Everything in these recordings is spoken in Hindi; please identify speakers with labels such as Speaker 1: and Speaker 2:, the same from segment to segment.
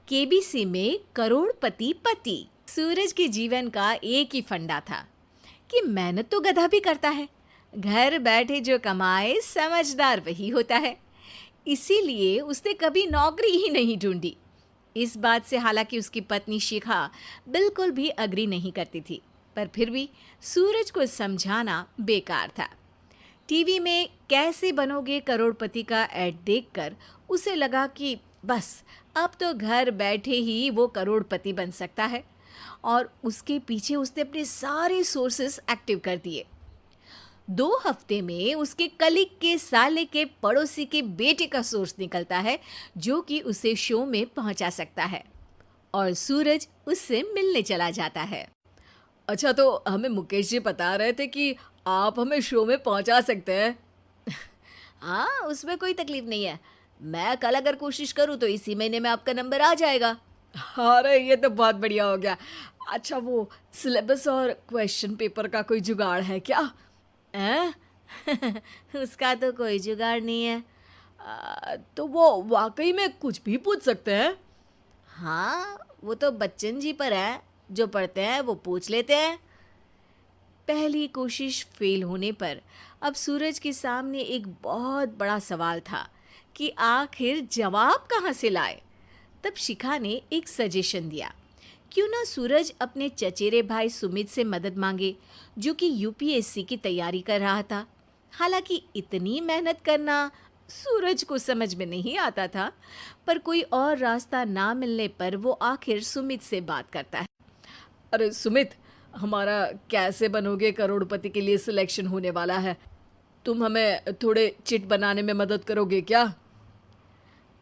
Speaker 1: केबीसी में करोड़पति पति। सूरज के जीवन का एक ही फंडा था कि मेहनत तो गधा भी करता है, घर बैठे जो कमाए समझदार वही होता है। इसीलिए उसने कभी नौकरी ही नहीं ढूंढी। इस बात से हालांकि उसकी पत्नी शिखा बिल्कुल भी अग्री नहीं करती थी, पर फिर भी सूरज को समझाना बेकार था। टीवी में कैसे बनोगे करोड़पति का ऐड देखकर उसे लगा कि बस अब तो घर बैठे ही वो करोड़पति बन सकता है, और उसके पीछे उसने अपने सारे सोर्सेस एक्टिव कर दिए। 2 हफ्ते में उसके कलीग के साले के पड़ोसी के बेटे का सोर्स निकलता है जो कि उसे शो में पहुंचा सकता है, और सूरज उससे मिलने चला जाता है।
Speaker 2: अच्छा, तो हमें मुकेश जी बता रहे थे कि आप हमें शो में पहुंचा सकते हैं।
Speaker 1: हाँ, उसमें कोई तकलीफ नहीं है। मैं कल अगर कोशिश करूँ तो इसी महीने में आपका नंबर आ जाएगा।
Speaker 2: अरे ये तो बहुत बढ़िया हो गया। अच्छा, वो सिलेबस और क्वेश्चन पेपर का कोई जुगाड़ है क्या?
Speaker 1: हैं? उसका तो कोई जुगाड़ नहीं है।
Speaker 2: तो वो वाकई में कुछ भी पूछ सकते हैं?
Speaker 1: हाँ, वो तो बच्चन जी पर है, जो पढ़ते हैं वो पूछ लेते हैं। पहली कोशिश फेल होने पर अब सूरज के सामने एक बहुत बड़ा सवाल था कि आखिर जवाब कहाँ से लाए। तब शिखा ने एक सजेशन दिया, क्यों ना सूरज अपने चचेरे भाई सुमित से मदद मांगे, जो कि यूपीएससी की तैयारी कर रहा था। हालांकि इतनी मेहनत करना सूरज को समझ में नहीं आता था, पर कोई और रास्ता ना मिलने पर वो आखिर सुमित से बात करता है।
Speaker 2: अरे सुमित, हमारा कैसे बनोगे करोड़पति के लिए सिलेक्शन होने वाला है। तुम हमें थोड़े चिट बनाने में मदद करोगे क्या?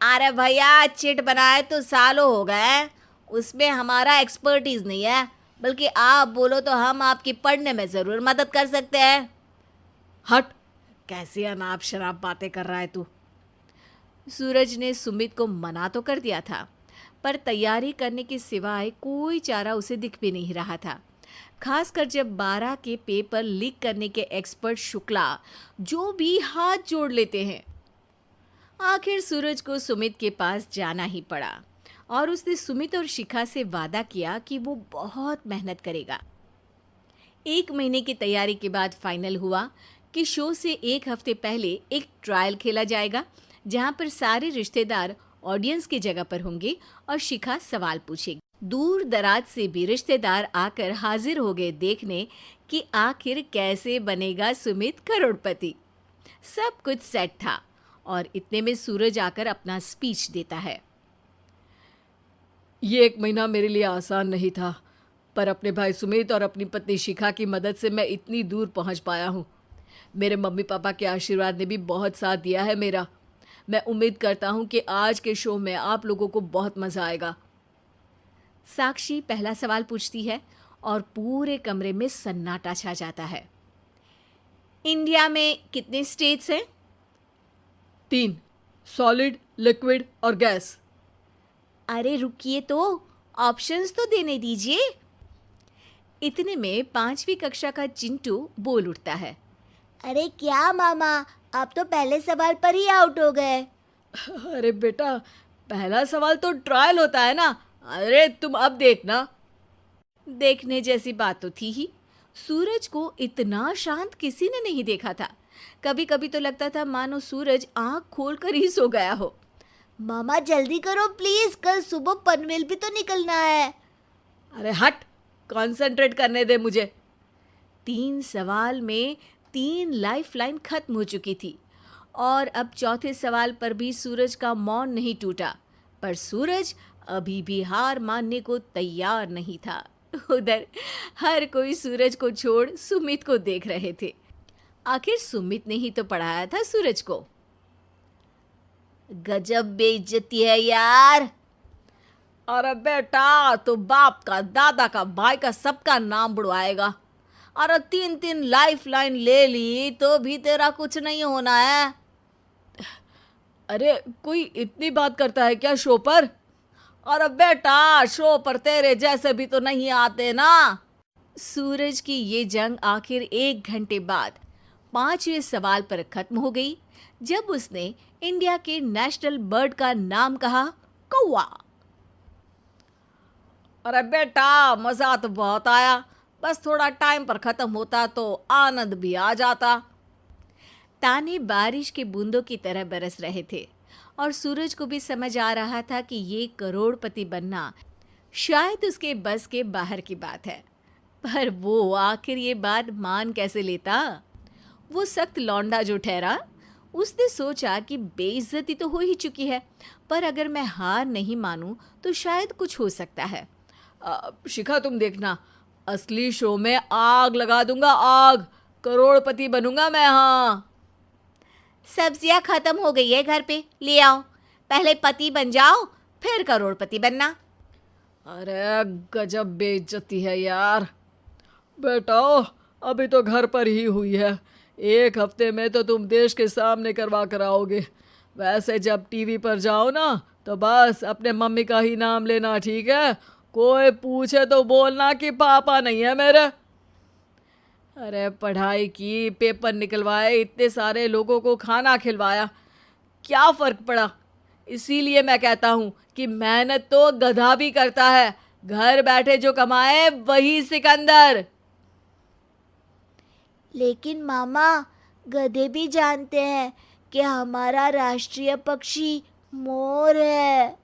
Speaker 1: अरे भैया, चिट बनाए तो सालों हो गए, उसमें हमारा एक्सपर्टीज नहीं है, बल्कि आप बोलो तो हम आपकी पढ़ने में ज़रूर मदद कर सकते हैं।
Speaker 2: हट, कैसी अनाप शराब बातें कर रहा है तू।
Speaker 1: सूरज ने सुमित को मना तो कर दिया था, पर तैयारी करने के सिवाय कोई चारा उसे दिख भी नहीं रहा था। खासकर जब 12 के पेपर लीक करने के एक्सपर्ट शुक्ला जो भी हाथ जोड़ लेते हैं। आखिर सूरज को सुमित के पास जाना ही पड़ा, और उसने सुमित और शिखा से वादा किया कि वो बहुत मेहनत करेगा। 1 महीने की तैयारी के बाद फाइनल हुआ कि शो से 1 हफ्ते पहले एक ट्रायल खेला जाएगा, जहां पर सारे रिश्तेदार ऑडियंस की जगह पर होंगे और शिखा सवाल पूछेगी। दूर दराज से भी रिश्तेदार आकर हाजिर हो गए देखने कि आखिर कैसे बनेगा सुमित करोड़पति। सब कुछ सेट था, और इतने में सूरज आकर अपना स्पीच देता है।
Speaker 2: ये 1 महीना मेरे लिए आसान नहीं था, पर अपने भाई सुमित और अपनी पत्नी शिखा की मदद से मैं इतनी दूर पहुंच पाया हूँ। मेरे मम्मी पापा के आशीर्वाद ने भी बहुत साथ दिया है मेरा। मैं उम्मीद करता हूँ कि आज के शो में आप लोगों को बहुत मज़ा आएगा।
Speaker 1: साक्षी पहला सवाल पूछती है और पूरे कमरे में सन्नाटा छा जाता है। इंडिया में कितने स्टेट्स हैं?
Speaker 2: 3, सॉलिड, लिक्विड और गैस।
Speaker 1: अरे रुकिए, तो ऑप्शंस तो देने दीजिए। इतने में 5वीं कक्षा का चिंटू बोल उठता है।
Speaker 3: अरे क्या मामा, आप तो पहले सवाल पर ही आउट हो गए।
Speaker 2: अरे बेटा, पहला सवाल तो ट्रायल होता है ना। अरे तुम अब देखना।
Speaker 1: देखने जैसी बात तो थी ही। सूरज को इतना शांत किसी ने नहीं देखा था। कभी कभी तो लगता था मानो सूरज आंख खोलकर ही सो गया हो।
Speaker 3: मामा जल्दी करो प्लीज, कल सुबह पनवेल भी तो निकलना है।
Speaker 2: अरे हट, कंसंट्रेट करने दे मुझे।
Speaker 1: 3 सवाल में 3 लाइफलाइन खत्म हो चुकी थी, और अब चौथे सवाल पर भी सूरज का मौन नहीं टूटा। पर सूरज अभी भी हार मानने को तैयार नहीं था। उधर हर कोई सूरज को छोड़ सुमित को देख रहे थे। आखिर सुमित ने ही तो पढ़ाया था सूरज को।
Speaker 3: गजब बेइज्जती है यार।
Speaker 2: अरे बेटा, तो बाप का, दादा का, भाई का, सबका नाम बुड़वाएगा।
Speaker 1: अरे 3 लाइफलाइन ले ली तो भी तेरा कुछ नहीं होना है।
Speaker 2: अरे कोई इतनी बात करता है क्या शो पर?
Speaker 1: अरे बेटा, शो पर तेरे जैसे भी तो नहीं आते ना। सूरज की ये जंग आखिर 1 घंटे बाद 5वें सवाल पर खत्म हो गई, जब उसने इंडिया के नेशनल बर्ड का नाम कहा, कौवा।
Speaker 2: अरे बेटा, मज़ा तो बहुत आया, बस थोड़ा टाइम पर ख़त्म होता तो आनंद भी आ जाता।
Speaker 1: ताने बारिश के बूंदों की तरह बरस रहे थे और सूरज को भी समझ आ रहा था कि ये करोड़पति बनना शायद उसके बस के बाहर की बात है। पर वो आखिर ये बात मान कैसे लेता? वो सख्त लौंडा जो ठहरा, उसने सोचा कि बेइज्जती तो हो ही चुकी है, पर अगर मैं हार नहीं मानूं तो शायद कुछ हो सकता है।
Speaker 2: शिखा, तुम देखना, असली शो में आग लगा दूंगा, आग। करोड़पति बनूंगा मैं, हाँ।
Speaker 1: सब्जियां खत्म हो गई है घर पे, ले आओ। पहले पति बन जाओ, फिर करोड़पति बनना।
Speaker 2: अरे गजब बेइज्जती है यार। बेटा, अभी तो घर पर ही हुई है, 1 हफ्ते में तो तुम देश के सामने करवा कर आओगे। वैसे जब टीवी पर जाओ ना, तो बस अपने मम्मी का ही नाम लेना, ठीक है? कोई पूछे तो बोलना कि पापा नहीं है मेरे। अरे पढ़ाई की, पेपर निकलवाए, इतने सारे लोगों को खाना खिलवाया, क्या फ़र्क पड़ा? इसीलिए मैं कहता हूँ कि मेहनत तो गधा भी करता है, घर बैठे जो कमाए वही सिकंदर।
Speaker 3: लेकिन मामा, गधे भी जानते हैं कि हमारा राष्ट्रीय पक्षी मोर है।